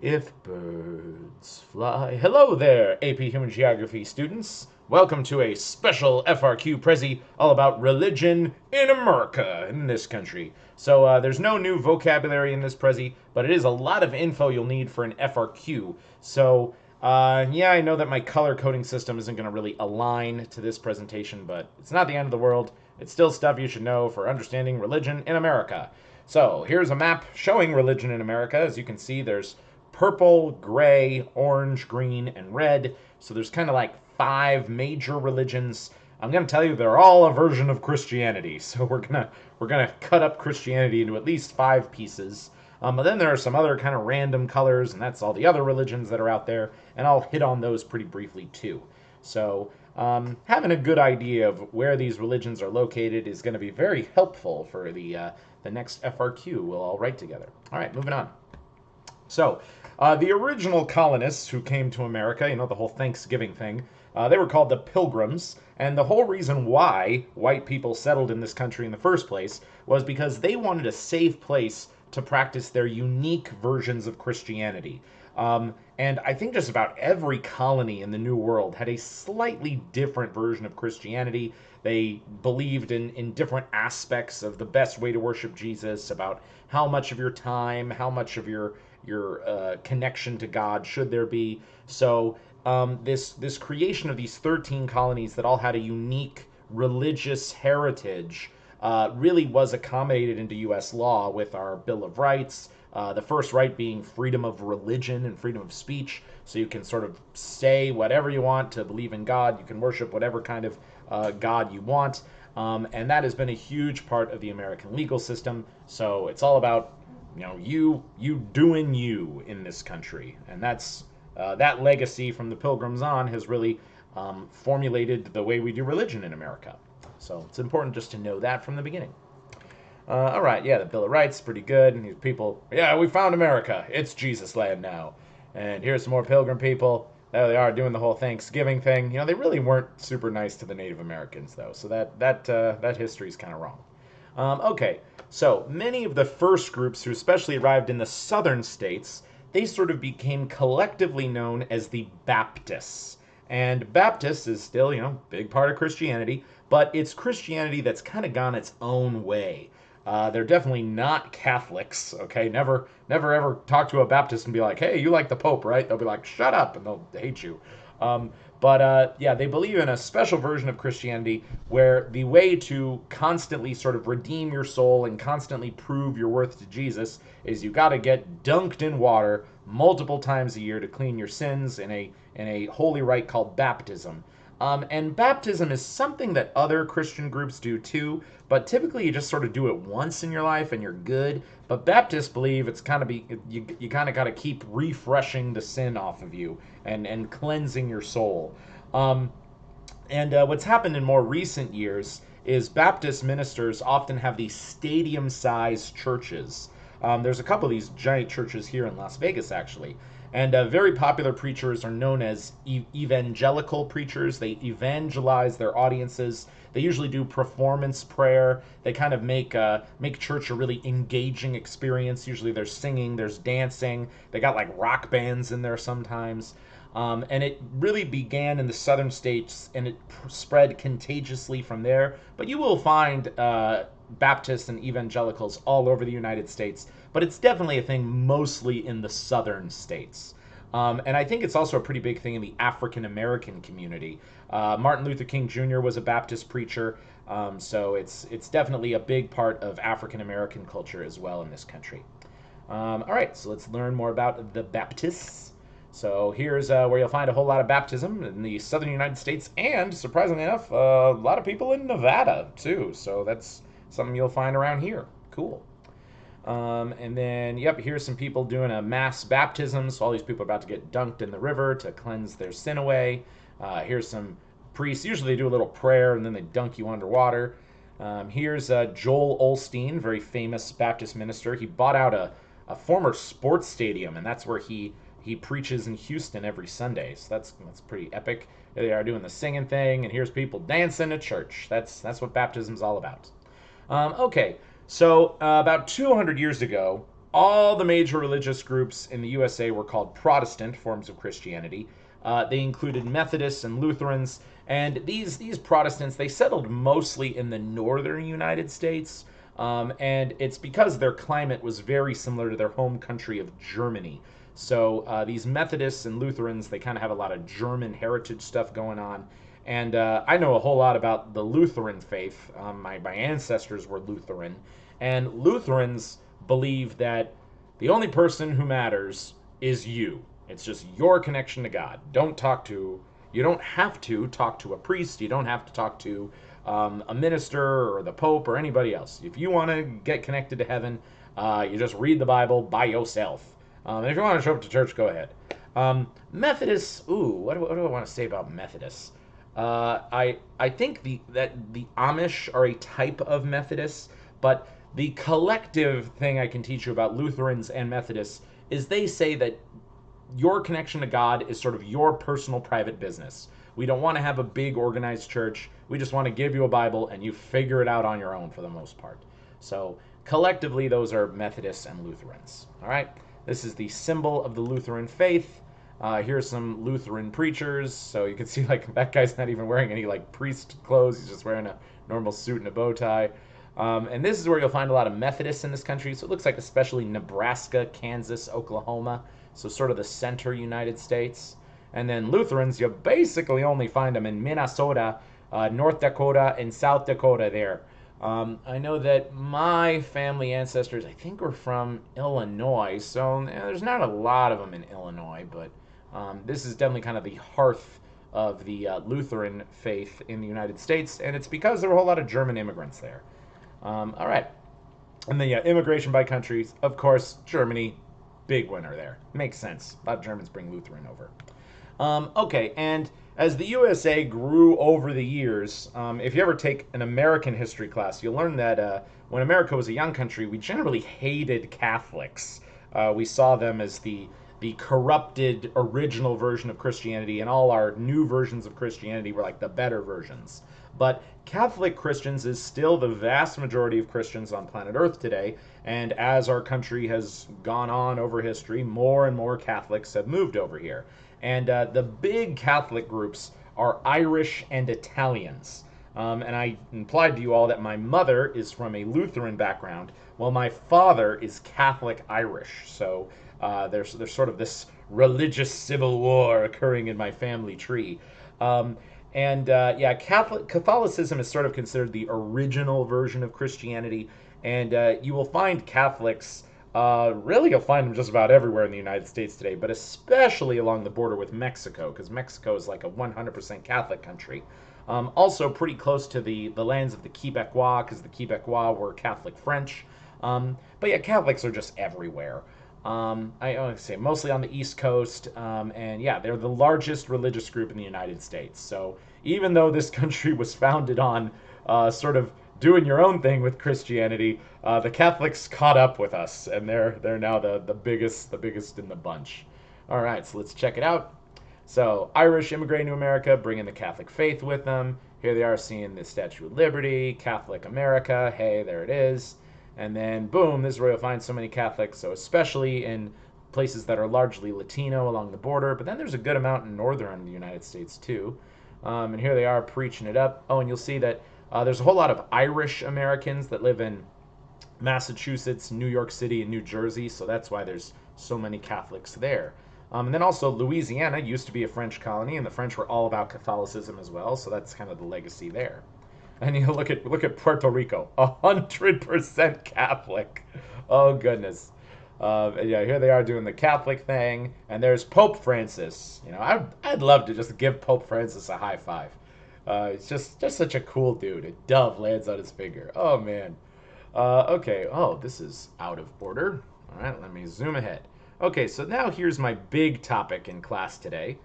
If birds fly. Hello there, AP Human Geography students. Welcome to a special FRQ Prezi all about religion in America, in this country. So there's no new vocabulary in this Prezi, but it is a lot of info you'll need for an FRQ. Yeah, I know that my color coding system isn't going to really align to this presentation, but it's not the end of the world. It's still stuff you should know for understanding religion in America. So here's a map showing religion in America. As you can see, there's purple, gray, orange, green, and red. So there's kind of like 5 major religions. I'm going to tell you they're all a version of Christianity. So we're gonna cut up Christianity into at least 5 pieces. But then there are some other kind of random colors, and that's all the other religions that are out there. And I'll hit on those pretty briefly too. So having a good idea of where these religions are located is going to be very helpful for the next FRQ we'll all write together. All right, moving on. So, the original colonists who came to America, the whole Thanksgiving thing, they were called the Pilgrims. And the whole reason why white people settled in this country in the first place was because they wanted a safe place to practice their unique versions of Christianity. And I think just about every colony in the New World had a slightly different version of Christianity. They believed in different aspects of the best way to worship Jesus, about how much of your time, how much of your connection to God should there be. So this creation of these 13 colonies that all had a unique religious heritage really was accommodated into U.S. law with our Bill of Rights. The first right being freedom of religion and freedom of speech, so you can sort of say whatever you want to believe in God. You can worship whatever kind of God you want, and that has been a huge part of the American legal system. So it's all about you doing you in this country, and that's that legacy from the Pilgrims on has really formulated the way we do religion in America. So it's important just to know that from the beginning. All right, yeah, the Bill of Rights is pretty good, and these people, yeah, we found America. It's Jesus land now. And here's some more Pilgrim people. There they are doing the whole Thanksgiving thing. They really weren't super nice to the Native Americans, though, so that history is kind of wrong. Okay, so many of the first groups who especially arrived in the southern states, they sort of became collectively known as the Baptists. And Baptist is still, big part of Christianity, but it's Christianity that's kind of gone its own way. They're definitely not Catholics, okay? Never ever talk to a Baptist and be like, hey, you like the Pope, right? They'll be like, shut up, and they'll hate you. Yeah, they believe in a special version of Christianity where the way to constantly sort of redeem your soul and constantly prove your worth to Jesus is you got to get dunked in water multiple times a year to clean your sins in a holy rite called baptism. And baptism is something that other Christian groups do too, but typically you just sort of do it once in your life and you're good. But Baptists believe it's kind of you kind of got to keep refreshing the sin off of you and cleansing your soul. What's happened in more recent years is Baptist ministers often have these stadium-sized churches. There's a couple of these giant churches here in Las Vegas, actually. And very popular preachers are known as evangelical preachers. They evangelize their audiences. They usually do performance prayer. They kind of make church a really engaging experience. Usually there's singing, there's dancing. They got like rock bands in there sometimes. And it really began in the southern states, and it spread contagiously from there. But you will find Baptists and evangelicals all over the United States, but it's definitely a thing mostly in the southern states. And I think it's also a pretty big thing in the African American community. Martin Luther King Jr. was a Baptist preacher, so it's definitely a big part of African American culture as well in this country. All right, so let's learn more about the Baptists. So here's where you'll find a whole lot of baptism in the southern United States, and surprisingly enough, a lot of people in Nevada too. So that's something you'll find around here. Cool. And then, yep, here's some people doing a mass baptism. So all these people are about to get dunked in the river to cleanse their sin away. Here's some priests. Usually they do a little prayer and then they dunk you underwater. Here's Joel Osteen, very famous Baptist minister. He bought out a former sports stadium, and that's where he preaches in Houston every Sunday. So that's pretty epic. They are doing the singing thing, and here's people dancing at church. That's what baptism's all about. Okay, so about 200 years ago, all the major religious groups in the USA were called Protestant forms of Christianity. They included Methodists and Lutherans, and these Protestants, they settled mostly in the northern United States, and it's because their climate was very similar to their home country of Germany. So these Methodists and Lutherans, they kind of have a lot of German heritage stuff going on. And I know a whole lot about the Lutheran faith. My ancestors were Lutheran. And Lutherans believe that the only person who matters is you. It's just your connection to God. You don't have to talk to a priest. You don't have to talk to a minister or the Pope or anybody else. If you want to get connected to heaven, you just read the Bible by yourself. And if you want to show up to church, go ahead. Methodists, what do I want to say about Methodists? I think that the Amish are a type of Methodists, but the collective thing I can teach you about Lutherans and Methodists is they say that your connection to God is sort of your personal private business. We don't want to have a big organized church. We just want to give you a Bible and you figure it out on your own for the most part. So collectively, those are Methodists and Lutherans. All right. This is the symbol of the Lutheran faith. Here's some Lutheran preachers. So you can see like that guy's not even wearing any like priest clothes. He's just wearing a normal suit and a bow tie. And this is where you'll find a lot of Methodists in this country. So it looks like especially Nebraska, Kansas, Oklahoma. So sort of the center United States. And then Lutherans, you basically only find them in Minnesota, North Dakota, and South Dakota there. I know that my family ancestors, I think, were from Illinois. So there's not a lot of them in Illinois, but this is definitely kind of the hearth of the Lutheran faith in the United States. And it's because there were a whole lot of German immigrants there. All right. And then, immigration by countries. Of course, Germany, big winner there. Makes sense. A lot of Germans bring Lutheran over. Okay, and as the USA grew over the years, if you ever take an American history class, you'll learn that when America was a young country, we generally hated Catholics. We saw them as the corrupted original version of Christianity, and all our new versions of Christianity were like the better versions. But Catholic Christians is still the vast majority of Christians on planet Earth today, and as our country has gone on over history, more and more Catholics have moved over here. And the big Catholic groups are Irish and Italians. And I implied to you all that my mother is from a Lutheran background, while my father is Catholic Irish. So there's sort of this religious civil war occurring in my family tree. Catholicism is sort of considered the original version of Christianity, and you will find Catholics. Really, you'll find them just about everywhere in the United States today, but especially along the border with Mexico, because Mexico is like a 100% Catholic country. Also pretty close to the lands of the Quebecois, because the Quebecois were Catholic French. Catholics are just everywhere. I always say mostly on the East Coast, they're the largest religious group in the United States. So even though this country was founded on sort of doing your own thing with Christianity, the Catholics caught up with us, and they're now the biggest in the bunch. All right, so let's check it out. So Irish immigrating to America, bringing the Catholic faith with them. Here they are seeing the Statue of Liberty, Catholic America. Hey, there it is. And then boom, this is where you'll find so many Catholics. So especially in places that are largely Latino along the border, but then there's a good amount in northern the United States too. And here they are preaching it up. Oh, and you'll see that there's a whole lot of Irish Americans that live in Massachusetts, New York City, and New Jersey, so that's why there's so many Catholics there. And then also Louisiana used to be a French colony, and the French were all about Catholicism as well, so that's kind of the legacy there. And you look at Puerto Rico, 100% Catholic. Oh goodness. Here they are doing the Catholic thing, and there's Pope Francis. I'd love to just give Pope Francis a high five. It's just such a cool dude. A dove lands on his finger. Oh man. Okay. Oh, this is out of order. All right, let me zoom ahead. Okay, so now here's my big topic in class today.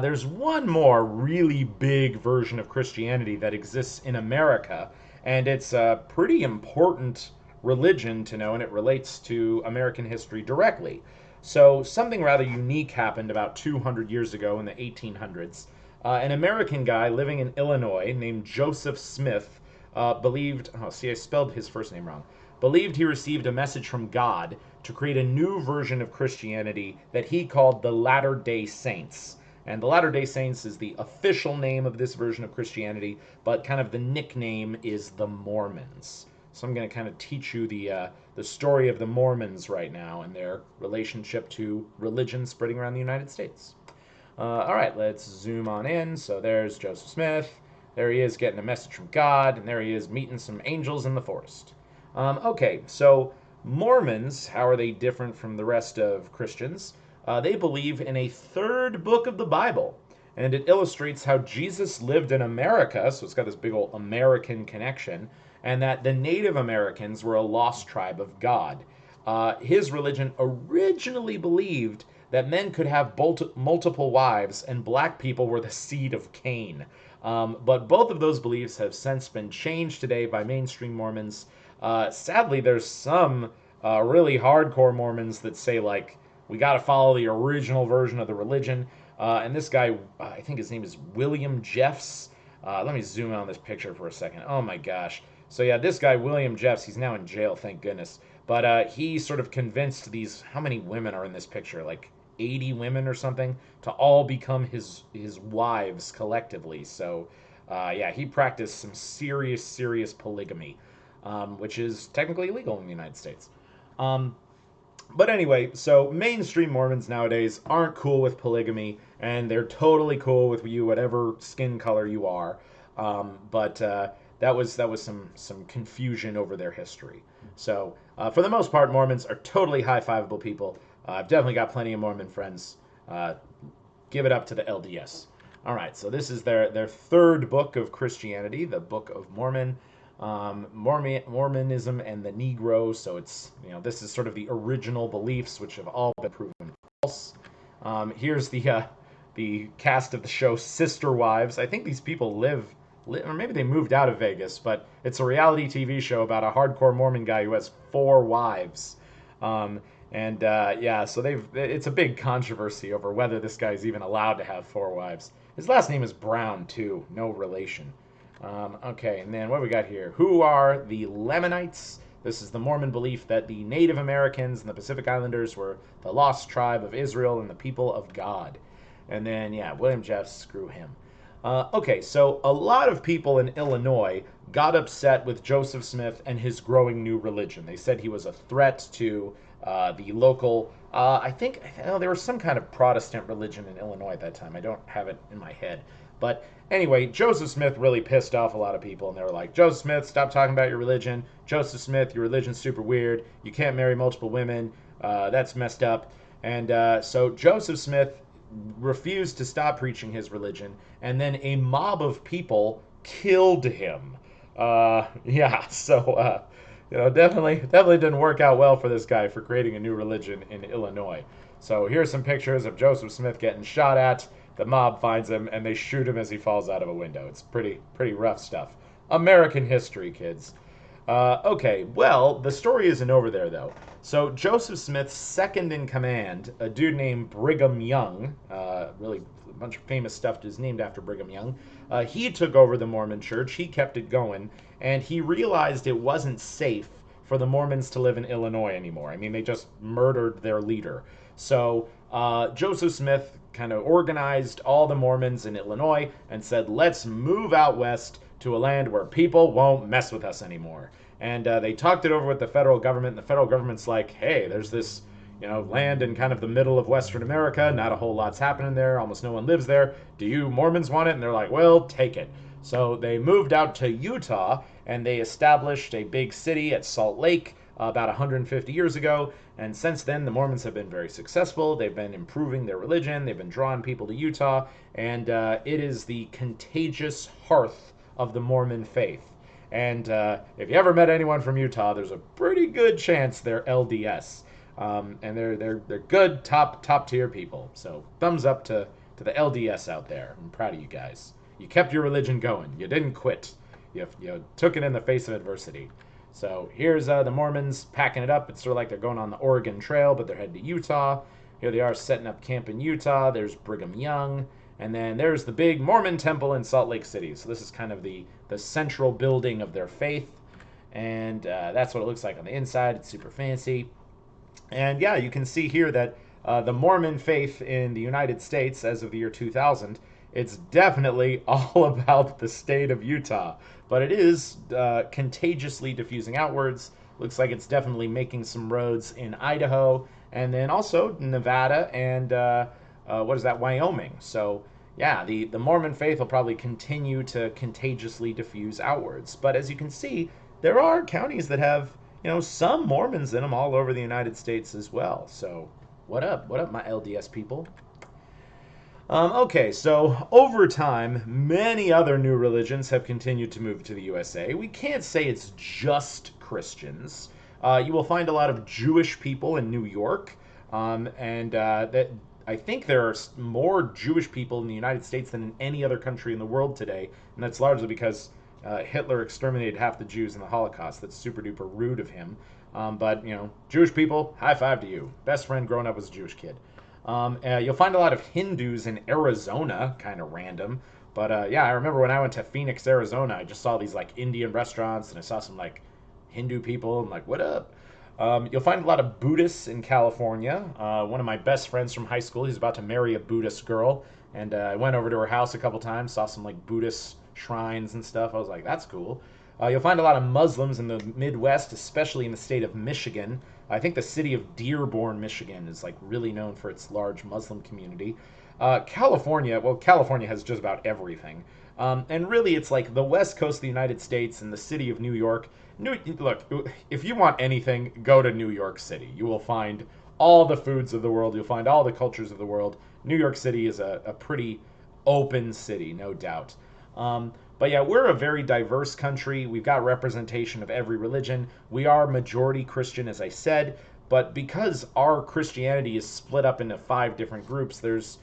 There's one more really big version of Christianity that exists in America, and it's a pretty important religion to know, and it relates to American history directly. So something rather unique happened about 200 years ago in the 1800s. An American guy living in Illinois named Joseph Smith believed, I spelled his first name wrong, believed he received a message from God to create a new version of Christianity that he called the Latter-day Saints. And the Latter-day Saints is the official name of this version of Christianity, but kind of the nickname is the Mormons. So I'm going to kind of teach you the story of the Mormons right now and their relationship to religion spreading around the United States. All right, let's zoom on in. So there's Joseph Smith. There he is getting a message from God, and there he is meeting some angels in the forest. Okay, so Mormons, how are they different from the rest of Christians? They believe in a third book of the Bible, and it illustrates how Jesus lived in America, so it's got this big old American connection, and that the Native Americans were a lost tribe of God. His religion originally believed that men could have multiple wives and black people were the seed of Cain. But both of those beliefs have since been changed today by mainstream Mormons. Sadly, there's some really hardcore Mormons that say, like, we got to follow the original version of the religion. And this guy, I think his name is William Jeffs. Let me zoom in on this picture for a second. Oh my gosh. So yeah, this guy, William Jeffs, he's now in jail, thank goodness. But he sort of convinced these, how many women are in this picture? Like 80 women or something, to all become his wives collectively. So yeah, he practiced some serious polygamy, which is technically illegal in the United States. But anyway, so mainstream Mormons nowadays aren't cool with polygamy, and they're totally cool with you, whatever skin color you are. But that was some confusion over their history. So for the most part, Mormons are totally high-fiveable people. I've definitely got plenty of Mormon friends. Give it up to the LDS. All right, so this is their third book of Christianity, the Book of Mormon. Mormonism and the Negro. So it's, this is sort of the original beliefs, which have all been proven false. Here's the cast of the show Sister Wives. I think these people live, or maybe they moved out of Vegas, but it's a reality TV show about a hardcore Mormon guy who has 4 wives. Yeah, so it's a big controversy over whether this guy's even allowed to have 4 wives. His last name is Brown, too. No relation. Okay, and then what do we got here? Who are the Lamanites? This is the Mormon belief that the Native Americans and the Pacific Islanders were the lost tribe of Israel and the people of God. And then, yeah, William Jeffs, screw him. Okay, so a lot of people in Illinois got upset with Joseph Smith and his growing new religion. They said he was a threat to the local, I think there was some kind of Protestant religion in Illinois at that time. I don't have it in my head. But anyway, Joseph Smith really pissed off a lot of people, and they were like, Joseph Smith, stop talking about your religion. Joseph Smith, your religion's super weird. You can't marry multiple women. That's messed up. And so Joseph Smith refused to stop preaching his religion, and then a mob of people killed him. Definitely didn't work out well for this guy for creating a new religion in Illinois. So here's some pictures of Joseph Smith getting shot at. The mob finds him, and they shoot him as he falls out of a window. It's pretty rough stuff. American history, kids. Okay, well, the story isn't over there, though. So Joseph Smith's second in command, a dude named Brigham Young, really a bunch of famous stuff is named after Brigham Young, he took over the Mormon church. He kept it going, and he realized it wasn't safe for the Mormons to live in Illinois anymore. I mean, they just murdered their leader. So Joseph Smith kind of organized all the Mormons in Illinois and said, let's move out west to a land where people won't mess with us anymore. And they talked it over with the federal government, and the federal government's like, hey, there's this land in kind of the middle of Western America. Not a whole lot's happening there. Almost no one lives there. Do you Mormons want it? And they're like, well, take it. So they moved out to Utah, and they established a big city at Salt Lake about 150 years ago. And since then, the Mormons have been very successful. They've been improving their religion. They've been drawing people to Utah. And it is the contagious hearth of the Mormon faith. And if you ever met anyone from Utah, there's a pretty good chance they're LDS. And they're good, top tier people. So thumbs up to the LDS out there. I'm proud of you guys. You kept your religion going. You didn't quit. You took it in the face of adversity. So here's the Mormons packing it up. It's sort of like they're going on the Oregon Trail, but they're heading to Utah. Here they are setting up camp in Utah. There's Brigham Young. And then there's the big Mormon temple in Salt Lake City. So this is kind of the central building of their faith. And that's what it looks like on the inside. It's super fancy. And yeah, you can see here that the Mormon faith in the United States as of the year 2000, it's definitely all about the state of Utah. But it is contagiously diffusing outwards. Looks like it's definitely making some roads in Idaho and then also Nevada and what is that, Wyoming. So yeah, the Mormon faith will probably continue to contagiously diffuse outwards. But as you can see, there are counties that have, some Mormons in them all over the United States as well. So what up? What up, my LDS people? Okay, so over time, many other new religions have continued to move to the USA. We can't say it's just Christians. You will find a lot of Jewish people in New York, and that I think there are more Jewish people in the United States than in any other country in the world today, and that's largely because Hitler exterminated half the Jews in the Holocaust. That's super duper rude of him. But Jewish people, high five to you. Best friend growing up was a Jewish kid. You'll find a lot of Hindus in Arizona, kind of random. But yeah, I remember when I went to Phoenix, Arizona, I just saw these like Indian restaurants and I saw some like Hindu people. I'm like, what up? You'll find a lot of Buddhists in California. One of my best friends from high school, he's about to marry a Buddhist girl. And I went over to her house a couple times, saw some like Buddhist shrines and stuff. I was like, that's cool. You'll find a lot of Muslims in the Midwest, especially in the state of Michigan. I think the city of Dearborn, Michigan, is like really known for its large Muslim community. California, well, California has just about everything. And really, it's like the west coast of the United States and the city of New York. Look, if you want anything, go to New York City. You will find all the foods of the world. You'll find all the cultures of the world. New York City is a pretty open city, no doubt. But yeah, we're a very diverse country. We've got representation of every religion. We are majority Christian, as I said, but because our Christianity is split up into 5 different groups, there's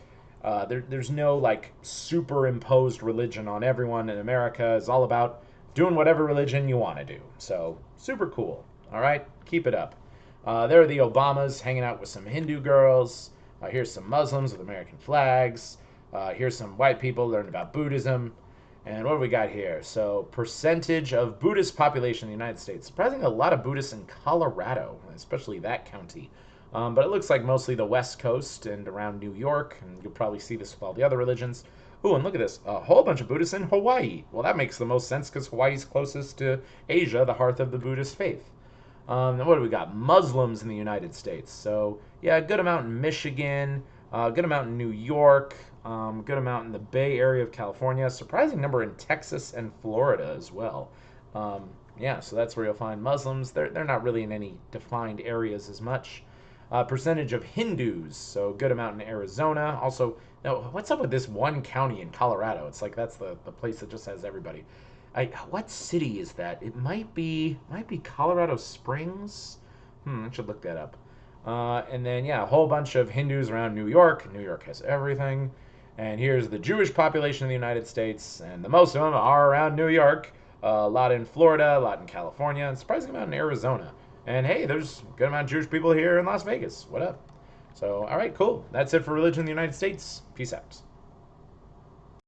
no like superimposed religion on everyone in America. It's all about doing whatever religion you want to do. So super cool. All right, keep it up. There are the Obamas hanging out with some Hindu girls. Here's some Muslims with American flags. Here's some white people learning about Buddhism. And what do we got here? So, percentage of Buddhist population in the United States. Surprisingly, a lot of Buddhists in Colorado, especially that county. But it looks like mostly the West Coast and around New York, and you'll probably see this with all the other religions. Ooh, and look at this. A whole bunch of Buddhists in Hawaii. Well, that makes the most sense because Hawaii's closest to Asia, the hearth of the Buddhist faith. And what do we got? Muslims in the United States. So, yeah, a good amount in Michigan, a good amount in New York, good amount in the Bay Area of California, surprising number in Texas and Florida as well. Yeah, so that's where you'll find Muslims. They're not really in any defined areas as much. Percentage of Hindus, so good amount in Arizona. Also, now, what's up with this one county in Colorado? It's like that's the place that just has everybody. What city is that? It might be Colorado Springs. I should look that up. And then yeah, a whole bunch of Hindus around New York. New York has everything. And here's the Jewish population in the United States, and the most of them are around New York. A lot in Florida, a lot in California, and surprising amount in Arizona. And hey, there's a good amount of Jewish people here in Las Vegas. What up? So, all right, cool. That's it for religion in the United States. Peace out.